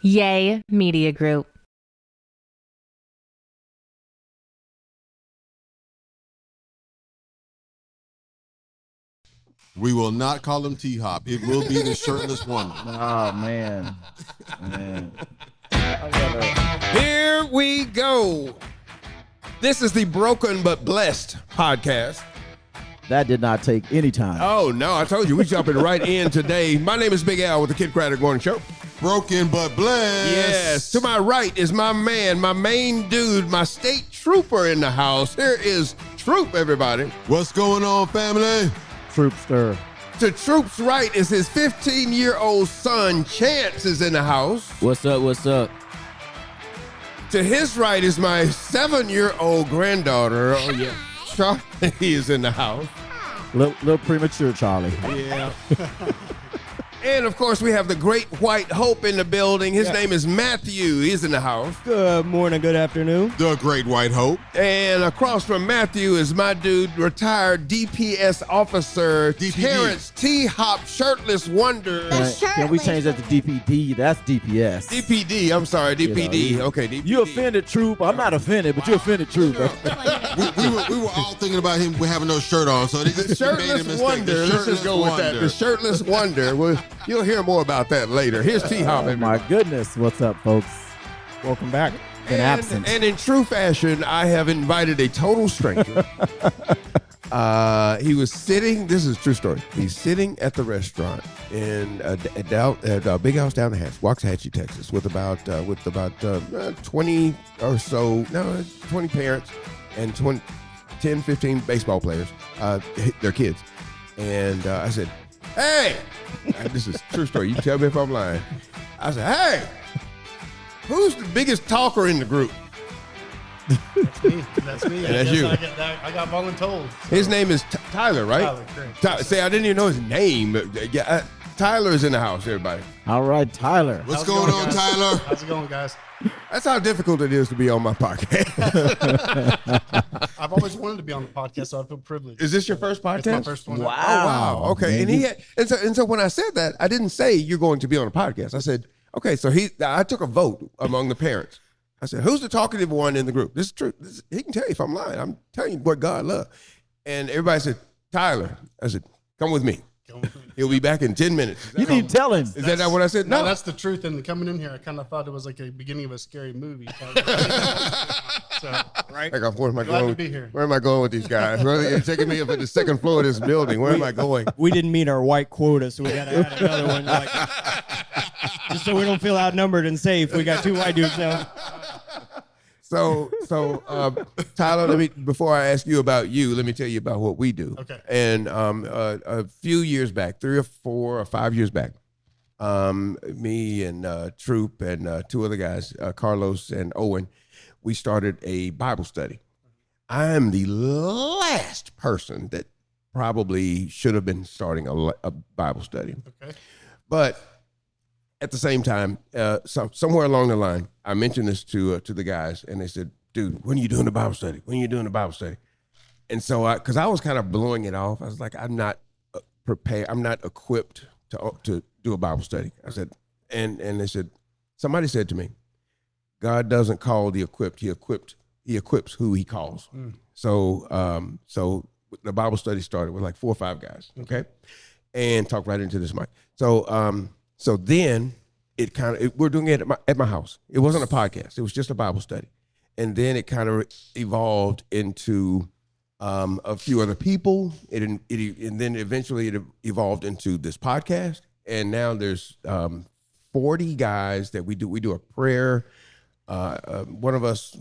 Yay Media Group. We will not call him T-Hop. It will be the shirtless wonder. Oh, man. Here we go. This is the Broken But Blessed podcast. That did not take any time. Oh, no, I told you. We jumping right in today. My name is Big Al with the Kid Craddock Morning Show. Broken but blessed. Yes. To my right is my man, my main dude, my state trooper in the house. Here is Troop, everybody. What's going on, family? Troopster. To Troop's right is his 15-year-old son, Chance, is in the house. What's up? What's up? To his right is my 7-year-old granddaughter. Oh, yeah. Charlie is in the house. Little premature, Charlie. Yeah. And, of course, we have the great white hope in the building. His name is Matthew. He's in the house. Good morning, good afternoon. The great white hope. And across from Matthew is my dude, retired DPS officer, DPD. Terrence T-Hop, shirtless wonder. Can we change that to DPD? That's DPS. DPD, I'm sorry, DPD. You know, Okay, DPD. You offended, Troop. I'm not offended, but you offended, Troop. We were all thinking about him having no shirt on, so they The just made a shirtless mistake. wonder. The Let's just go with that. The shirtless wonder. You'll hear more about that later. Here's T-Hop. Oh, my goodness. What's up, folks? Welcome back. Been absent. And in true fashion, I have invited a total stranger. He was sitting, this is a true story. He's sitting at the restaurant in at Big House down the hatch, Waxahachie, Texas, with about 20 or so, 20 parents and 10, 15 baseball players, their kids. And I said, hey, this is a true story. You tell me if I'm lying. I said, hey, who's the biggest talker in the group? That's me. And that's you. I got voluntold. So. His name is Tyler, right? Tyler, correct. Say, I didn't even know his name. Yeah, Tyler's in the house, everybody. All right, Tyler. What's going on, Tyler? How's it going, guys? That's how difficult it is to be on my podcast. I've always wanted to be on the podcast, so I feel privileged. Is this your first podcast? It's my first one. Oh, wow. Okay. Man, And so when I said that, I didn't say you're going to be on a podcast. I said, okay, so I took a vote among the parents. I said, who's the talkative one in the group? This is true. He can tell you if I'm lying. I'm telling you what God loves. And everybody said, Tyler. I said, come with me. He'll be back in 10 minutes. You need to tell him. Is that not what I said? No, that's the truth. And coming in here, I kind of thought it was like a beginning of a scary movie. So, right? Like, where am I Glad going? to be here. Where am I going with these guys? Well, they're taking me up at the second floor of this building. Where am I going? We didn't meet our white quota, so we got to add another one. Just so we don't feel outnumbered and safe. We got 2 white dudes now. So, Tyler, before I ask you about you, let me tell you about what we do. Okay. And a few years back, 3 or 4 or 5 years back, me and Troop and 2 other guys, Carlos and Owen, we started a Bible study. I'm the last person that probably should have been starting a Bible study. Okay. But at the same time, somewhere along the line, I mentioned this to the guys, and they said, dude, when are you doing the Bible study? When are you doing the Bible study? And so, because I was kind of blowing it off, I was like, I'm not prepared. I'm not equipped to do a Bible study. I said, and they said, somebody said to me, God doesn't call the equipped. He equips who he calls. So the Bible study started with like 4 or 5 guys, okay? And talk right into this mic. So then we're doing it at my house. It wasn't a podcast. It was just a Bible study. And then it kind of evolved into a few other people. And then eventually it evolved into this podcast. And now there's 40 guys that we do a prayer. One of us,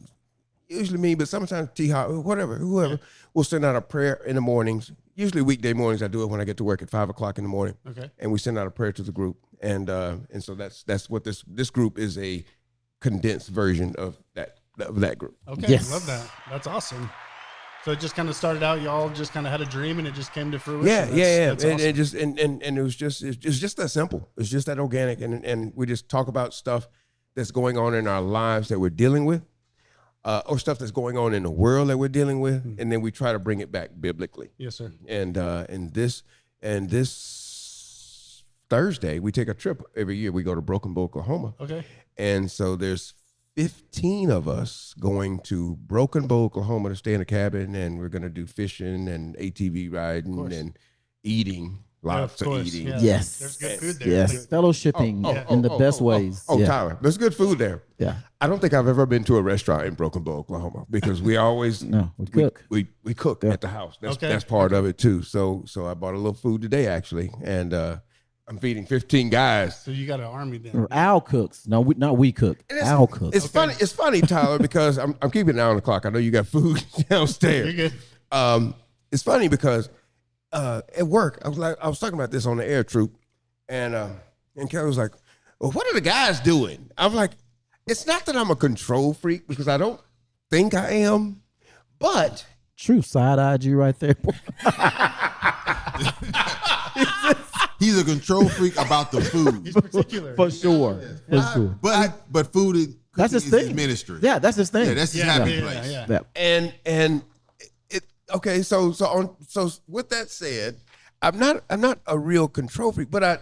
usually me, but sometimes whoever, will send out a prayer in the mornings. Usually weekday mornings, I do it when I get to work at 5 o'clock in the morning. Okay. And we send out a prayer to the group. And so that's what this group is, a condensed version of that group. Okay. Yes. I love that. That's awesome. So it just kind of started out. Y'all just kind of had a dream, and it just came to fruition. Yeah. That's And awesome. it was just that simple. It's just that organic, and we just talk about stuff that's going on in our lives that we're dealing with, or stuff that's going on in the world that we're dealing with, and then we try to bring it back biblically. Yes, sir. And this Thursday, we take a trip every year. We go to Broken Bow, Oklahoma. Okay. And so there's 15 of us going to Broken Bow, Oklahoma to stay in a cabin, and we're going to do fishing and ATV riding and eating. Lots of course, eating. yeah. Yes. There's good food there. Yes. Fellowshipping in the best ways. Oh, yeah. Tyler, there's good food there. Yeah. I don't think I've ever been to a restaurant in Broken Bow, Oklahoma, because we always No, we cook. We cook at the house. That's Okay. that's part of it too. So I bought a little food today actually, and I'm feeding 15 guys. So you got an army then. Or Al cooks. No, we cook. Al cooks. It's funny. It's funny, Tyler, because I'm keeping an eye on the clock. I know you got food downstairs. You're good. It's funny because at work I was talking about this on the air troop, and Kelly was like, "Well, what are the guys doing?" I'm like, "It's not that I'm a control freak because I don't think I am, but." True side-eyed you right there. He's a control freak about the food. He's particular. For sure. For sure. But food is That's his is thing. his ministry. Yeah, that's his thing. Yeah, that's his happy place. Yeah. And it okay. So with that said, I'm not a real control freak, but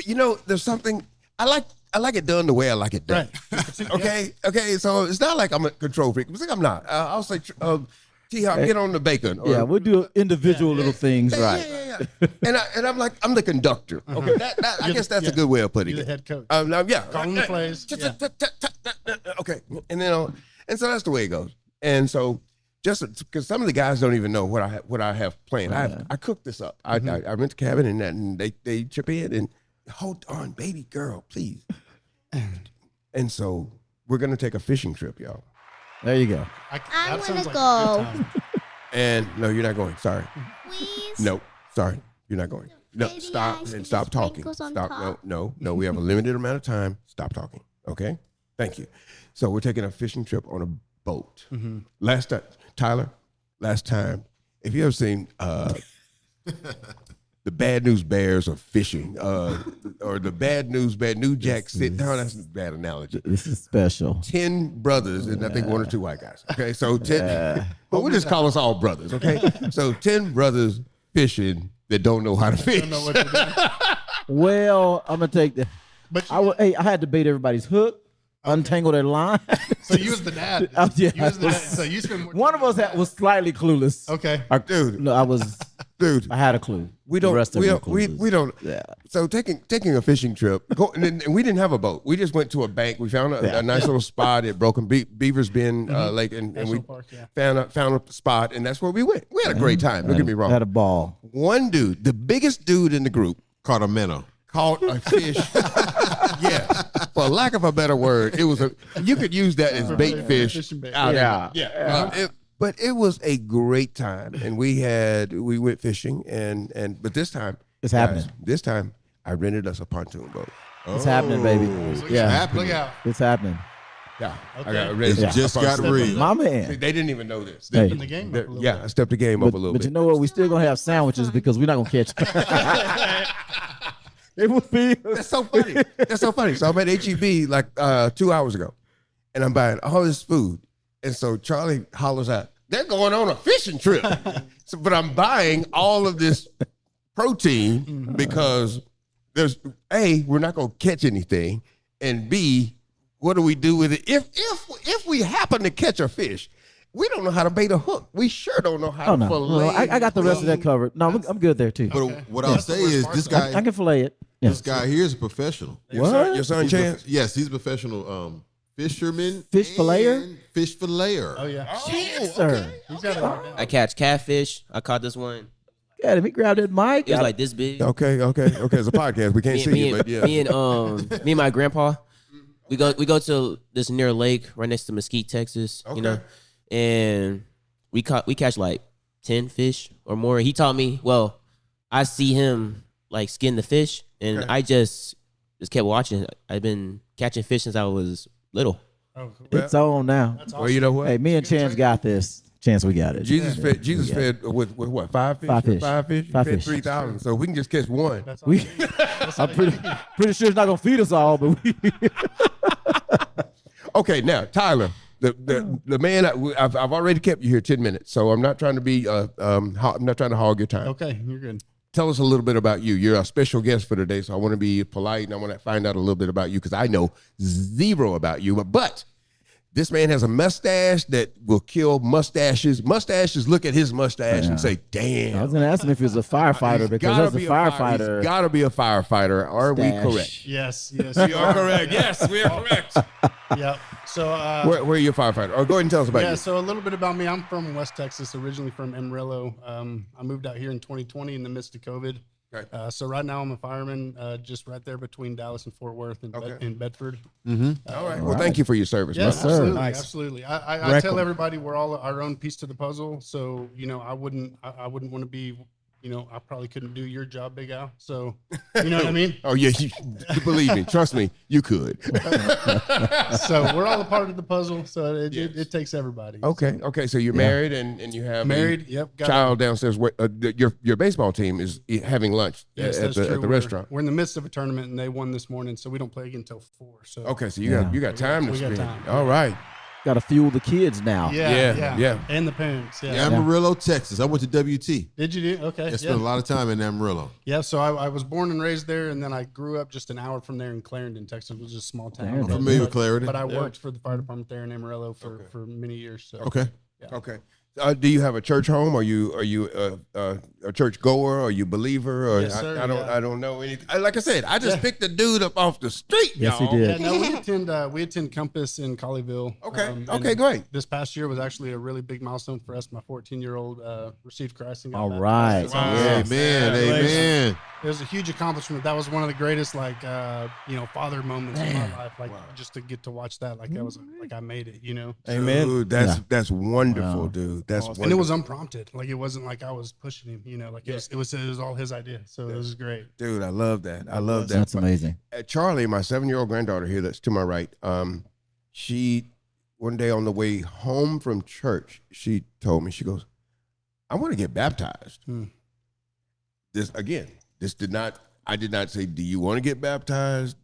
you know, there's something I like it done the way I like it done. Right. Okay. So it's not like I'm a control freak. I'm not. I'll say, T-Hop, get on the bacon. Yeah, we'll do individual little things right. Yeah. And I'm like, I'm the conductor. Okay, I guess that's a good way of putting You're it. the head coach. Yeah. Calling the plays. Okay, and then and so that's the way it goes. And so just because some of the guys don't even know what I have planned. I cooked this up. I rent the cabin and they chip in and hold on, baby girl, please. And so we're gonna take a fishing trip, y'all. There you go. I'm gonna go. And no, you're not going. Sorry. Please. No, sorry, you're not going. No, Maybe stop ice and with stop talking. sprinkles on Stop. top. No. We have a limited amount of time. Stop talking. Okay. Thank you. So we're taking a fishing trip on a boat. Last time, Tyler. Last time, if you ever seen the Bad News Bears are fishing, or the Bad News Jack sit down. That's a bad analogy. This is special. 10 brothers and I think 1 or 2 white guys. Okay, so 10, but we just call us all brothers. Okay, so 10 brothers fishing that don't know how to fish. Don't know what to do. Well, I'm gonna take that. But I had to bait everybody's hook, untangle their line. so you was the dad. Oh, yeah. You was the dad. So you spend more time. One of us was slightly clueless. Okay. Dude, No, dude, I had a clue. we don't, The rest of we them don't, were we, clueless. we don't. Yeah. So taking a fishing trip, and we didn't have a boat. We just went to a bank. We found a nice little spot at Broken Beaver's Bend Lake, and we National Park, yeah. found a spot, and that's where we went. We had a great time. Don't get me wrong. Had a ball. One dude, the biggest dude in the group, Caught a minnow. caught a fish. Yes, for lack of a better word, it was you could use that as bait fish. Fishing bait. out Yeah. there. But it was a great time, and we went fishing, but this time It's happening. This time I rented us a pontoon boat. It's happening, baby. Yeah, happening. Look out. it's happening. Yeah, Okay. I got rented. It just got real. My They man. didn't even know this. Hey. In the game. Up a little Yeah, bit. I stepped the game up a little But bit. you know what? We still gonna have sandwiches because we're not gonna catch. It would be. That's so funny. That's so funny. So I'm at HEB like 2 hours ago, and I'm buying all this food, and so Charlie hollers out, "They're going on a fishing trip." But I'm buying all of this protein because there's we're not going to catch anything, and B, what do we do with it if we happen to catch a fish? We don't know how to bait a hook. We sure don't know how Oh to no, fillet. well, I got the rest of that covered. No, I'm good there too. But what I'll say is this I guy can fillet it. Yeah. this guy here is a professional. Your son He's Chance? yes, he's a professional fisherman. Fish filleter? and Fish filleter. Oh, yeah. Yes, sir. He's got it all down. I catch catfish. I caught this one. Yeah, let me grab that mic. It was like this big. Okay. It's a podcast. We can't see me, you, but yeah. me and my grandpa, we go to this near lake right next to Mesquite, Texas. You know, and we catch like 10 fish or more. He taught me. Well, I see him like skin the fish, and I just kept watching. I've been catching fish since I was little. Oh, cool. It's on now. That's Well, you know what? Hey, me and Chance got this. Chance, we got it. Jesus fed with what, 5 fish? Five fish. Five fish. He Five fed fish. 3,000. So we can just catch one. That's all We, you need. That's all I'm you pretty sure it's not gonna feed us all, but we. Okay, now Tyler, the man I've already kept you here 10 minutes, so I'm not trying to be I'm not trying to hog your time. Okay, you're good. tell us a little bit about you. You're a special guest for today, so I want to be polite and I want to find out a little bit about you because I know zero about you. But this man has a mustache that will kill mustaches. Mustaches look at his mustache and say, damn. I was going to ask him if he was a firefighter because as a firefighter. He's got to be a firefighter. Are we correct? Yes. We are correct. Yes, we are correct. Yep. So Where are you a firefighter? Or go ahead and tell us about you. So a little bit about me. I'm from West Texas, originally from Amarillo. I moved out here in 2020 in the midst of COVID. Okay. So right now I'm a fireman, just right there between Dallas and Fort Worth and Okay. Bedford. All right. Well, thank you for your service. Yes, brother. absolutely, Nice. absolutely. I tell everybody we're all our own piece to the puzzle. So I wouldn't want to be. I probably couldn't do your job, Big Al. So, you know what I mean? Oh, yeah. You believe me. Trust me. You could. So we're all a part of the puzzle. So it takes everybody. Okay. Okay. So you're married and you have Married. a Yep. child downstairs. Your baseball team is having lunch Yes, at that's the true. restaurant. We're in the midst of a tournament, and they won this morning, so we don't play again until 4. So Okay. So you got time to We got spend. time. All right. Got to fuel the kids now. Yeah. and the parents. Yeah. Amarillo, Texas. I went to WT. Did you do? Okay. I spent a lot of time in Amarillo. Yeah, so I was born and raised there, and then I grew up just an hour from there in Clarendon, Texas, which is a small town. Clarendon. I'm familiar with Clarendon. But I worked for the fire department there in Amarillo for many years. So. Okay. Okay. Do you have a church home? Are you a church goer? Are you a believer? Or Yes, sir, I don't know anything. Like I said, I just picked the dude up off the street. Yes, he y'all. did. Yeah, no, we attend Compass in Colleyville. Okay. and Okay, great. This past year was actually a really big milestone for us. My 14-year-old received Christ and got All baptized. right. So Amen. Amen. it was a huge accomplishment. That was one of the greatest, father moments in my life. Just to get to watch that, I was like I made it. Amen. Dude, that's wonderful, dude. That's wonderful. And it was unprompted. It wasn't like I was pushing him. It was all his idea. So it was great. Dude, I love that. I love that. That's amazing. Charlie, my 7-year-old granddaughter here, that's to my right. She one day on the way home from church, she told me, she goes, "I want to get baptized." I did not say, "Do you want to get baptized?"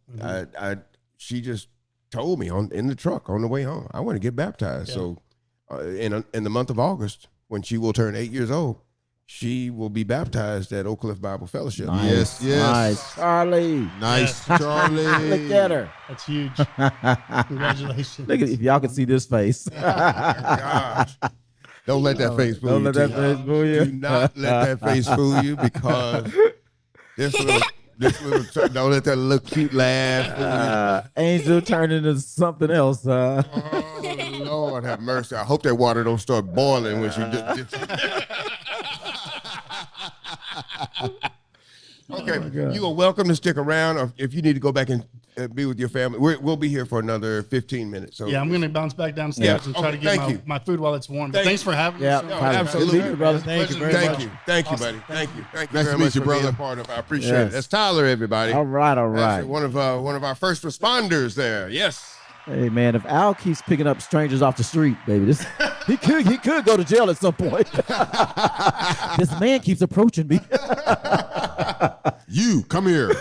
She just told me in the truck on the way home, "I want to get baptized." Yeah. So, in the month of August, when she will turn 8 years old, she will be baptized at Oak Cliff Bible Fellowship. Nice. Yes. Nice. Charlie. Nice, Charlie. Look at her. That's huge. Congratulations. Look at if y'all can see this face. Gosh. Don't let that face fool you. Don't let that T. face fool you. Do not let that face fool you because this little don't let that little cute laugh. Angel turned into something else. Oh, Lord have mercy. I hope that water don't start boiling when she just. Okay, you are welcome to stick around, or if you need to go back and be with your family. We'll be here for another 15 minutes. So Yeah, I'm going to bounce back downstairs and try to get my food while it's warm. But thanks for having me. Yeah, So- absolutely. Good meeting you, brother. Thank you very Thank much. you, thank you, Awesome. buddy. Thank you, thank you Nice very to meet much you, for being brother. a part of. I appreciate Yes. it. That's Tyler, everybody. All right, all That's right. one of our first responders there. Yes. Hey man, if Al keeps picking up strangers off the street, baby, he could go to jail at some point. This man keeps approaching me. You come here.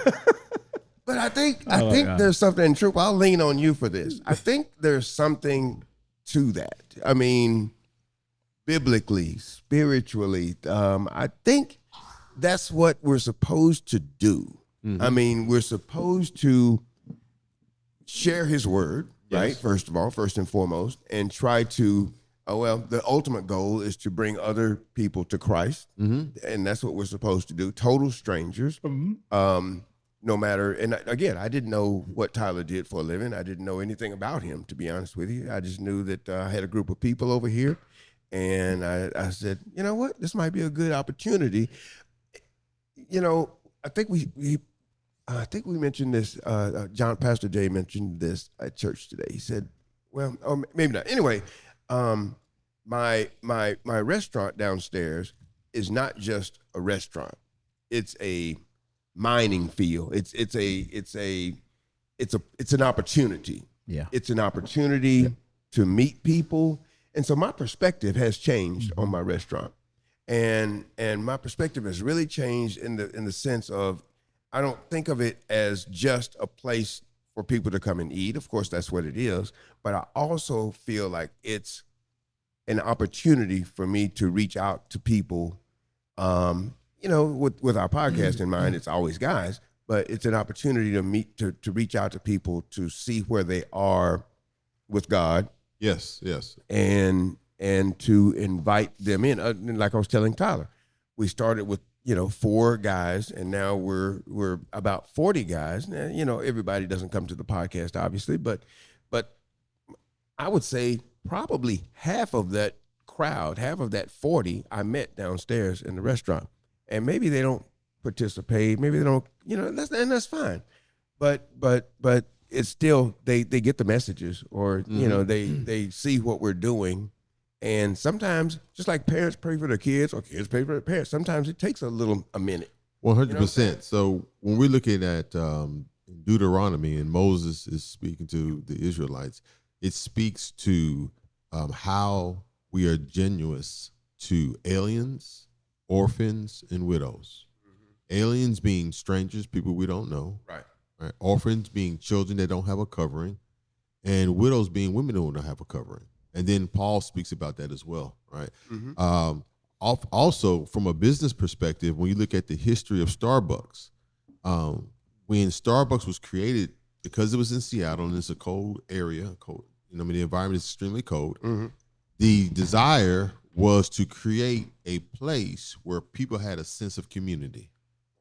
But I think there's something true. I'll lean on you for this. I think there's something to that. I mean, biblically, spiritually, I think that's what we're supposed to do. I mean, we're supposed to share his word, right? First of all, first and foremost, and try to, the ultimate goal is to bring other people to Christ. And that's what we're supposed to do. Total strangers. No matter, and again, I didn't know what Tyler did for a living. I didn't know anything about him, to be honest with you. I just knew that I had a group of people over here, and I said, you know what, this might be a good opportunity. I think we mentioned this. Pastor Jay mentioned this at church today. He said, well, or maybe not. Anyway, my restaurant downstairs is not just a restaurant. It's a mining field. It's an opportunity. Yeah. It's an opportunity to meet people. And so my perspective has changed on my restaurant. And my perspective has really changed in the sense of, I don't think of it as just a place for people to come and eat. Of course, that's what it is. But I also feel like it's an opportunity for me to reach out to people, with our podcast in mind, it's always guys, but it's an opportunity to meet, to reach out to people to see where they are with God. Yes. And to invite them in. Like I was telling Tyler, we started with 4 guys, and now we're about 40 guys. Now, everybody doesn't come to the podcast, obviously, but I would say probably half of that crowd, half of that 40, I met downstairs in the restaurant, and maybe they don't participate, maybe they don't, that's fine, but it's still they get the messages, or they see what we're doing. And sometimes, just like parents pray for their kids or kids pray for their parents, sometimes it takes a minute. 100%. So when we're looking at Deuteronomy, and Moses is speaking to the Israelites, it speaks to how we are generous to aliens, orphans, and widows. Aliens being strangers, people we don't know. Right. Orphans being children that don't have a covering, and widows being women who don't have a covering. And then Paul speaks about that as well, right? Also, from a business perspective, when you look at the history of Starbucks, when Starbucks was created, because it was in Seattle and it's a cold area, the environment is extremely cold. The desire was to create a place where people had a sense of community.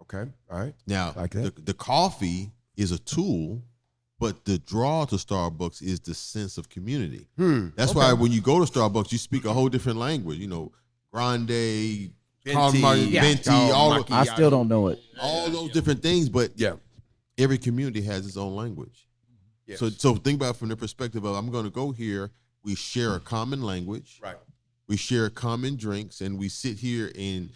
Okay, all right. Now, like that. The coffee is a tool, but the draw to Starbucks is the sense of community. That's why when you go to Starbucks, you speak a whole different language. Grande, venti, I still don't know it. all those different things, but every community has its own language. Yes. So think about it from the perspective of, I'm going to go here. We share a common language. Right. We share common drinks, and we sit here and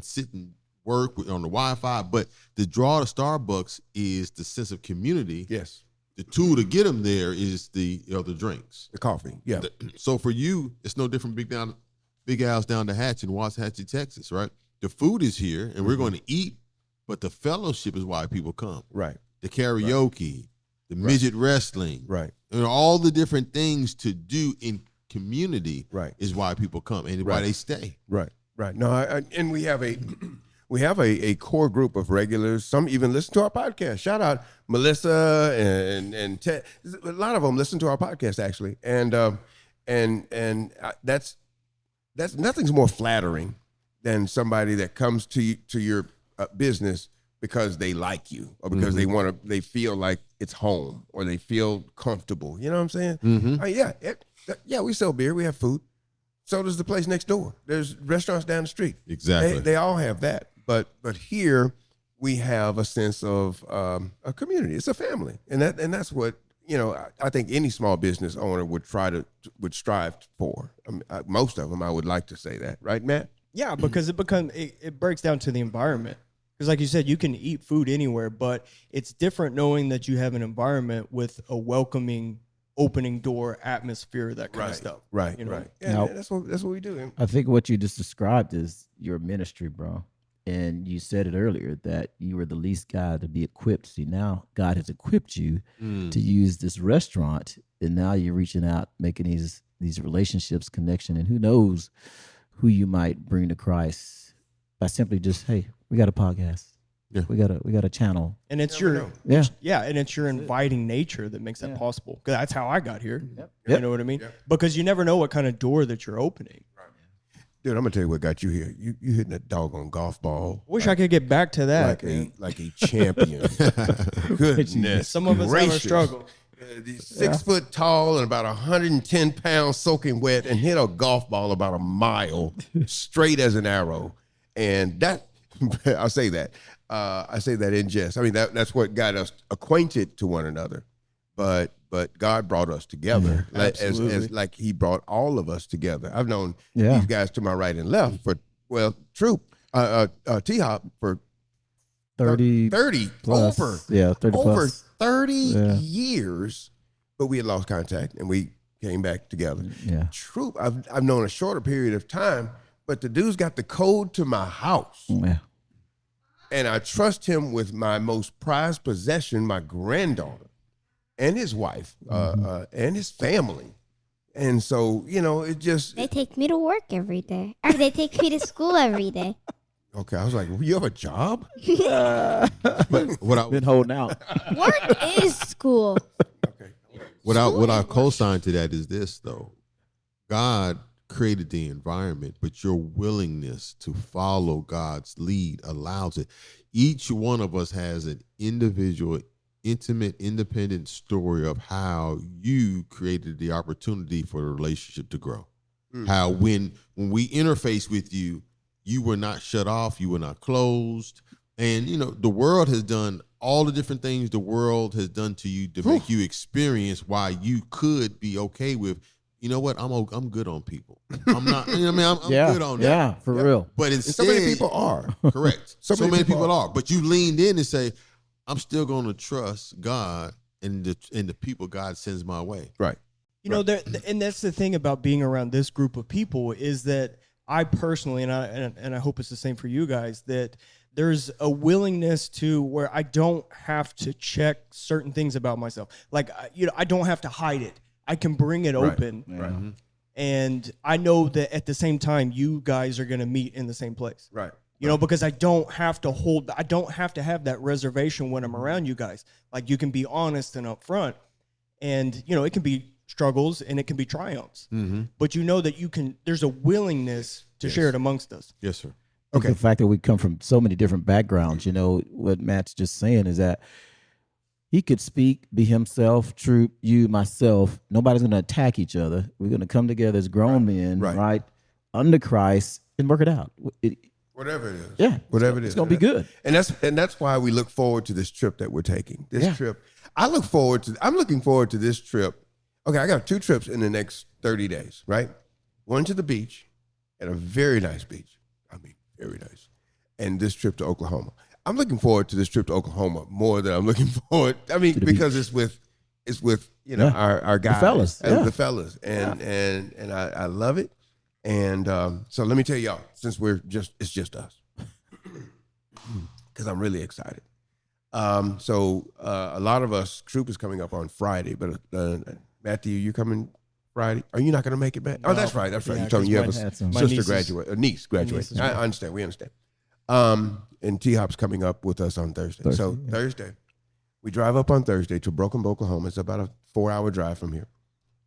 sit and work on the Wi-Fi. But the draw to Starbucks is the sense of community. Yes. The tool to get them there is the drinks, The coffee. Yeah. So for you, it's no different. Big Al's down the hatch in Waxahachie, Texas, right? The food is here, and we're going to eat, but the fellowship is why people come. Right. The karaoke, the midget wrestling, Right. all the different things to do in community, Right. is why people come and why they stay. Right. No, and we have a core group of regulars. Some even listen to our podcast. Shout out Melissa and Ted. A lot of them listen to our podcast, actually, and that's nothing's more flattering than somebody that comes to your business because they like you, or because they feel like it's home, or they feel comfortable. You know what I'm saying? We sell beer, we have food. So does the place next door. There's restaurants down the street. Exactly. They all have that. But here we have a sense of a community. It's a family, and that's what I think any small business owner would strive for. Most of them, I would like to say that, right, Matt? Yeah, because it breaks down to the environment. Because like you said, you can eat food anywhere, but it's different knowing that you have an environment with a welcoming, opening door atmosphere, that kind of stuff. Right. Yeah, Now- that's what we do. I think what you just described is your ministry, bro. And you said it earlier that you were the least guy to be equipped. See, now God has equipped you to use this restaurant, and now you're reaching out, making these relationships, connection, and who knows who you might bring to Christ by simply just, hey, we got a podcast. Yeah. We got a channel. And it's Never your Yeah. and it's your inviting nature that makes that possible. Because that's how I got here. You Yep. know what I mean? Yep. Because you never know what kind of door that you're opening. Dude, I'm gonna tell you what got you here. You hitting that doggone golf ball Wish I could get back to that. like a champion. Goodness, Some of us have our gracious. struggle. 6 foot tall and about 110 pounds soaking wet, and hit a golf ball about a mile straight as an arrow. And that, I say that in jest. I mean, that's what got us acquainted to one another. But God brought us together, as like He brought all of us together. I've known these guys to my right and left for T-Hop for 30 plus. over 30 over plus. 30 years, but we had lost contact and we came back together. Yeah. Troop, I've known a shorter period of time, but the dude's got the code to my house. Yeah. And I trust him with my most prized possession, my granddaughter, and his wife, and his family. And so, it just, They take me to work every day. Or they take me to school every day. Okay, I was like, well, you have a job? But what I Been holding out. Work is school. Okay. what I co-sign to that is this though. God created the environment, but your willingness to follow God's lead allows it. Each one of us has an individual, intimate, independent story of how you created the opportunity for the relationship to grow. How when we interface with you, you were not shut off, you were not closed. And the world has done all the different things the world has done to you to make you experience why you could be okay with, you know what, I'm good on people. I'm not, I'm good on that. Yeah, for real. But And so instead, many people are. correct. So many people are. But you leaned in and say, I'm still going to trust God and the people God sends my way. Right. And that's the thing about being around this group of people is that I personally, and I hope it's the same for you guys, that there's a willingness to where I don't have to check certain things about myself. Like, I don't have to hide it. I can bring it open. Right. And I know that at the same time, you guys are going to meet in the same place. Right. Because I don't have to have that reservation when I'm around you guys. Like, you can be honest and upfront, and, it can be struggles and it can be triumphs, but that there's a willingness to share it amongst us. Yes, sir. Okay. The fact that we come from so many different backgrounds, what Matt's just saying is that he could speak, be himself, Troop, you, myself. Nobody's going to attack each other. We're going to come together as grown men, right, under Christ, and work it out. Whatever it is. Yeah. Whatever it is. It's going to be good. And that's why we look forward to this trip that we're taking. This trip. I'm looking forward to this trip. Okay, I got 2 trips in the next 30 days, right? One to the beach, at a very nice beach. I mean, very nice. And this trip to Oklahoma. I'm looking forward to this trip to Oklahoma more than I'm looking forward. I mean, because it's with our guys, the fellas, and I love it. And so let me tell y'all, since it's just us, because I'm really excited. So a lot of us, Troop is coming up on Friday, but Matthew, you coming Friday? Are you not going to make it, Matt? Oh, that's right. Yeah, you told me you have a niece graduate. I understand. We understand. And T-Hop's coming up with us on Thursday. So Thursday, we drive up on Thursday to Broken Bow, Oklahoma. It's about a 4-hour drive from here.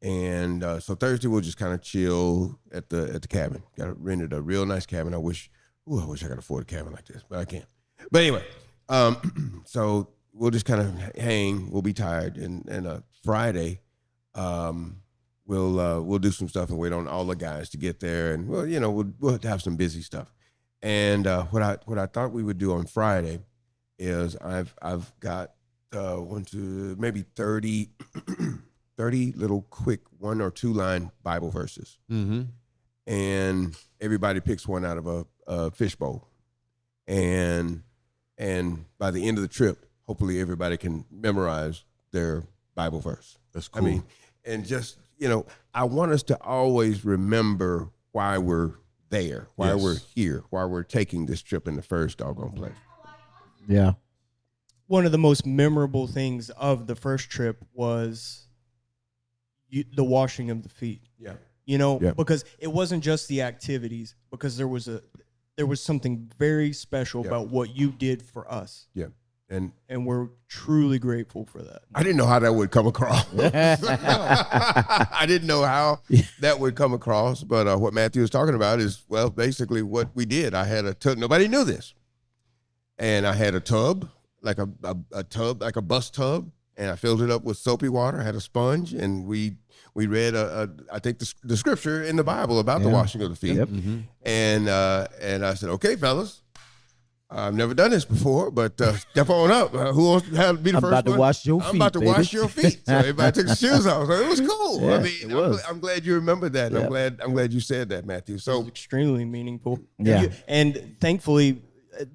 And so Thursday we'll just kind of chill at the cabin. Got rented a real nice cabin. I wish I could afford a cabin like this, but I can't. But anyway, so we'll just kind of hang. We'll be tired, and Friday, we'll do some stuff and wait on all the guys to get there, and we'll have some busy stuff. And what I thought we would do on Friday is I've got maybe 30 little quick 1 or 2 line Bible verses, and everybody picks one out of a fishbowl, and by the end of the trip, hopefully everybody can memorize their Bible verse. That's cool. I mean, and just I want us to always remember why we're there, why we're here, why we're taking this trip in the first doggone place. Yeah. One of the most memorable things of the first trip was the washing of the feet. Yeah. Because it wasn't just the activities, because there was something very special about what you did for us. Yeah. And we're truly grateful for that. I didn't know how that would come across. I didn't know how that would come across, but what Matthew was talking about is, well, basically what we did. I had a tub. Nobody knew this. And I had a tub, like a tub, like a bus tub, and I filled it up with soapy water. I had a sponge, and we read I think the scripture in the Bible about the washing of the feet. Yep. And I said, okay, fellas, I've never done this before, but step on up. Who wants to be the first one? I'm about to wash your feet. I'm about to wash your feet. So everybody took the shoes off. So it was cool. Yeah, I mean, I'm glad you remembered that. And I'm glad you said that, Matthew. So It's extremely meaningful. Yeah. And thankfully,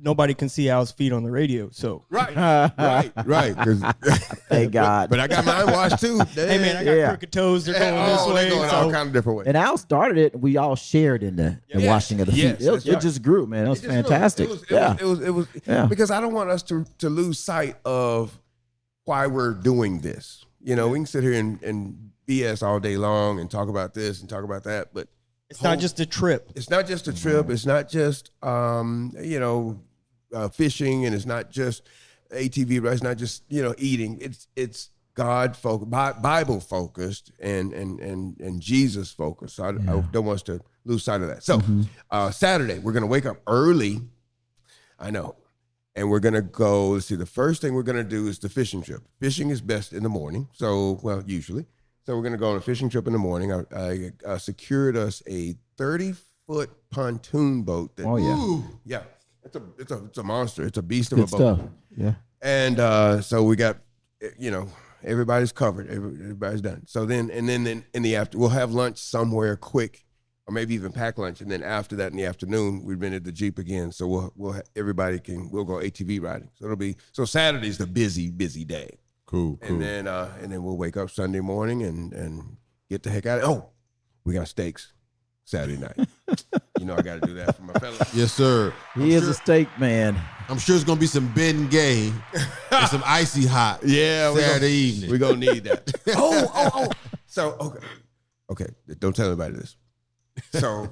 nobody can see Al's feet on the radio. So right. 'Cause- Thank God. But I got mine washed too. hey man, I got crooked toes. They're going this way. They're going so- all kind of different ways. And Al started it. We all shared in the washing of the feet. Yes, that's It right. just grew, man. It was just fantastic. It was because I don't want us to lose sight of why we're doing this. We can sit here and BS all day long and talk about this and talk about that, but It's not just a trip. It's not just a trip. It's not just fishing, and it's not just ATV rides. It's not just eating. It's God focused, Bible focused, and Jesus focused. So I don't want us to lose sight of that. So Saturday we're gonna wake up early. I know, and we're gonna go. Let's see. The first thing we're gonna do is the fishing trip. Fishing is best in the morning. So usually. So we're gonna go on a fishing trip in the morning. I secured us a 30-foot pontoon boat. Yeah, it's a monster. It's a beast of a boat. Stuff. Yeah. And so we got, everybody's covered. Everybody's done. So then in the after, we'll have lunch somewhere quick, or maybe even pack lunch. And then after that in the afternoon, we rented the Jeep again. So we'll go ATV riding. So Saturday's the busy day. Cool. And then we'll wake up Sunday morning and get the heck out of it. Oh, we got steaks Saturday night. I got to do that for my fellas. Yes, sir. He is a steak man. I'm sure it's gonna be some Ben Gay and some icy hot. Yeah, Saturday evening. We're gonna need that. Oh. So okay. Don't tell anybody this. So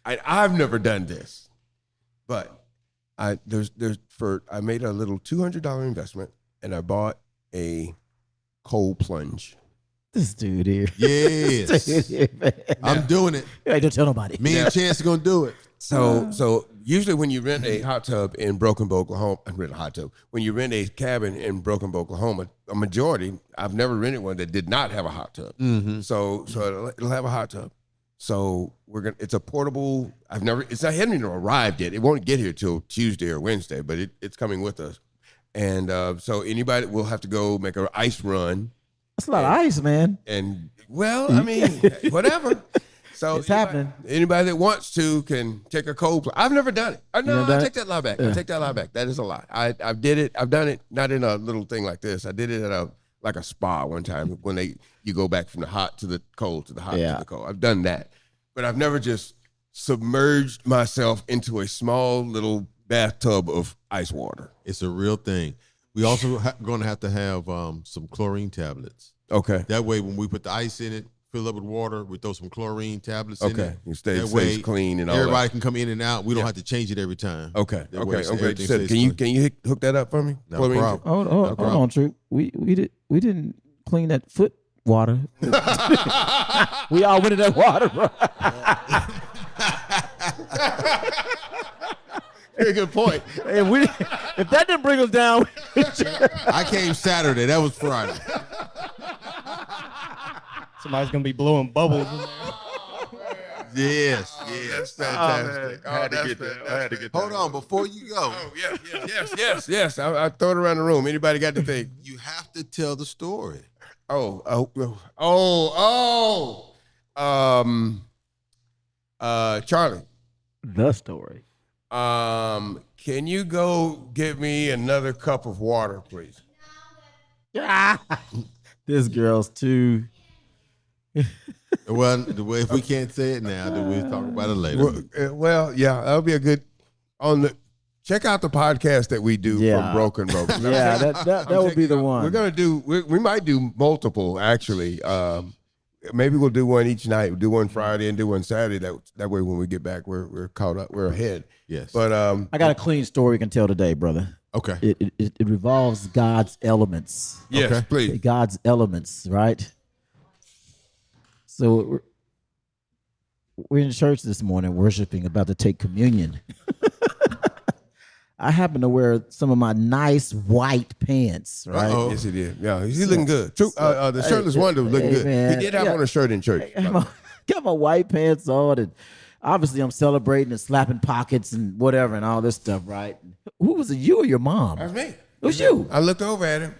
I've never done this, but I made a little $200 investment, and I bought a cold plunge. This dude here. Yes. This dude here, man. I'm doing it. Hey, don't tell nobody. Me and Chance are gonna do it. So usually when you rent a hot tub in Broken Bow, Oklahoma, when you rent a cabin in Broken Bow, Oklahoma, a majority, I've never rented one that did not have a hot tub. Mm-hmm. So it'll have a hot tub. So it's a portable. It hasn't even arrived yet. It won't get here till Tuesday or Wednesday, but it's coming with us. And so anybody will have to go make an ice run. That's a lot of ice, man. And whatever. So it's happening. Anybody that wants to can take a cold plunge. I've never done it. I take that lie back. Yeah. I take that lie back. That is a lie. I did it. I've done it not in a little thing like this. I did it at a spa one time when you go back from the hot to the cold to the hot to the cold. I've done that, but I've never just submerged myself into a small little bathtub of ice water. It's a real thing. We also going to have some chlorine tablets. Okay. That way, when we put the ice in it, fill up with water, we throw some chlorine tablets in it. Okay. It stays way, clean and all that. Everybody can come in and out. We don't have to change it every time. Okay. That way, Okay. everything Can stays you hook that up for me? No Chlorine? problem. Hold on, Troop. We didn't clean that foot water. We all went in that water, bro. Very good point. If that didn't bring us down, I came Saturday. That was Friday. Somebody's gonna be blowing bubbles in there. Yes. That's fantastic. I had to get that. Hold on, before you go. Oh, yes. I throw it around the room. Anybody got the thing? You have to tell the story. Charlie. the story. Can you go get me another cup of water, please? This girl's too. Well, if we can't say it now, then we'll talk about it later. Well, yeah, that'll be a good check out the podcast that we do from Broken Rope. Yeah, that would be the one. We're gonna do. We might do multiple actually. Maybe we'll do one each night. We'll do one Friday and do one Saturday. That way, when we get back, we're caught up. We're ahead. Yes. But I got a clean story we can tell today, brother. Okay. It revolves God's elements. Yes, Okay. please. God's elements, right? So we're in church this morning worshiping, about to take communion. I happen to wear some of my nice white pants, right? Uh-oh. Yes, he did. Yeah, he's looking good. True. The shirtless wonder was looking good. man. He did have on a shirt in church. Got my white pants on, and obviously I'm celebrating and slapping pockets and whatever and all this stuff, right? Who was it, you or your mom? That's me. It was you. I looked over at him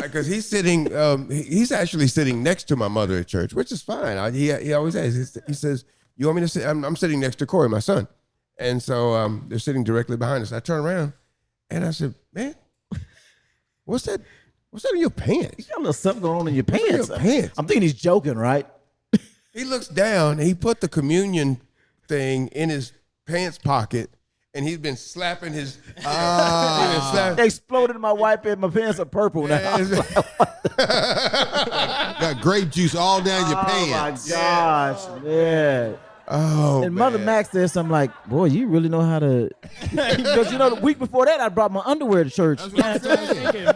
because he's sitting. He's actually sitting next to my mother at church, which is fine. He always asks. He says, "You want me to sit?" I'm sitting next to Corey, my son, and so they're sitting directly behind us. I turn around and I said, "Man, what's that? What's that in your pants?" You got a little something going on in your What's in pants. your pants? I'm thinking he's joking, right? He looks down and he put the communion thing in his pants pocket, and he's been slapping his. Exploded in my white pants. My pants are purple now. Got grape juice all down your Oh pants. my gosh, man. Oh, And Mother man. Max said something like, "Boy, you really know how to." Because the week before that, I brought my underwear to church. That's what I'm saying.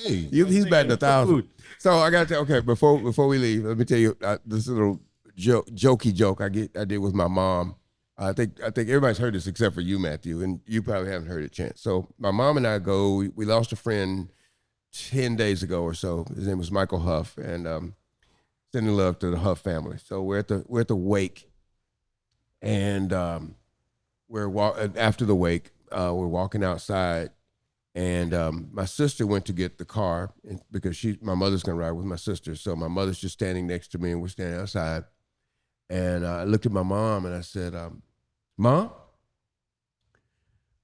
Hey, He's batting 1,000. So I got to okay before we leave. Let me tell you this little jokey joke I did with my mom. I think everybody's heard this except for you, Matthew, and you probably haven't heard it, Chance. So my mom and I we lost a friend 10 days ago or so. His name was Michael Huff, and sending love to the Huff family. So we're at the wake, and after the wake, we're walking outside. And my sister went to get the car because my mother's gonna ride with my sister. So my mother's just standing next to me, and we're standing outside. And I looked at my mom and I said, "Mom,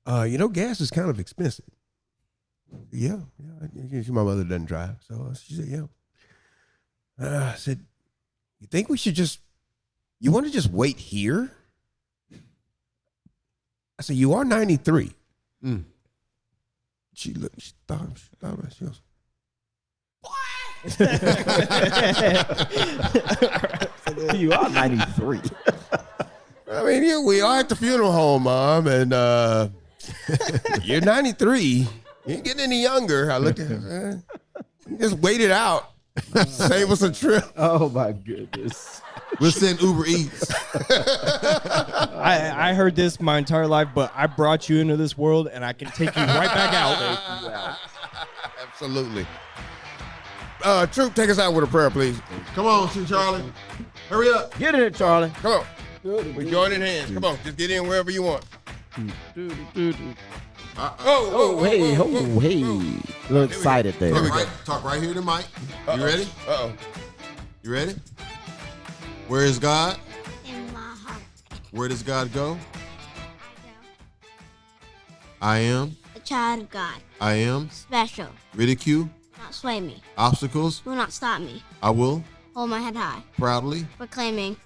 gas is kind of expensive." Yeah. My mother doesn't drive, so she said, "Yeah." I said, "You think we should you want to just wait here?" I said, "You are 93." She thought about it. She goes, "What?" You are 93. I mean, here we are at the funeral home, Mom, and you're 93. You ain't getting any younger. I looked at her. Just wait it out. Save us a trip. Oh my goodness. we'll send Uber Eats. I heard this my entire life, but I brought you into this world, and I can take you right back out. Absolutely. Troop, take us out with a prayer, please. Come on, St. Charlie. Hurry up. Get in it, Charlie. Come on. We join in hands. Come on. Just get in wherever you want. Hey. A little excited there. Talk right here to Mike. You ready? Uh-oh. You ready? Where is God? In my heart. Where does God go? I I am. know. A child of God. I am. Special. Ridicule. Not sway me. Obstacles. Will not stop me. I will. Hold my head high. Proudly. Proclaiming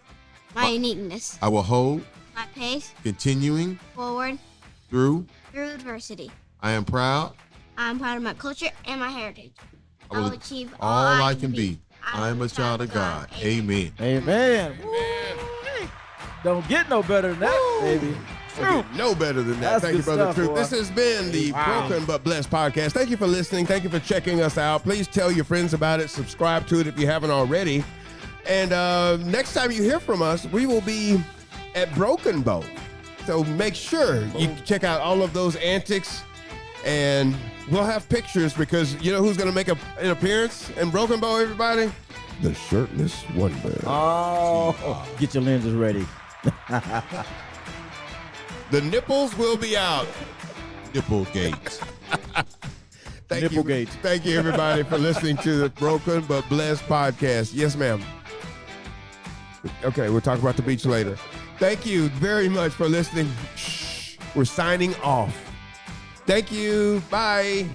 my uniqueness. I will hold. My pace. Continuing Forward. through. Through adversity. I am proud. I am proud of my culture and my heritage. I will achieve all I can be. I am a child of God. Amen. Amen. Don't get no better than that, baby. No better than that. That's Thank you, good Brother stuff, Troop. boy. This has been the Broken But Blessed podcast. Thank you for listening. Thank you for checking us out. Please tell your friends about it. Subscribe to it if you haven't already. And next time you hear from us, we will be at Broken Bow. So make sure you check out all of those antics. And we'll have pictures because you know who's going to make an appearance in Broken Bow, everybody? The Shirtless Wonder. Oh, get your lenses ready. The nipples will be out. Nipple gates. Nipplegate. Thank you, everybody, for listening to the Broken But Blessed podcast. Yes, ma'am. Okay, we'll talk about the beach later. Thank you very much for listening. Shh, we're signing off. Thank you. Bye.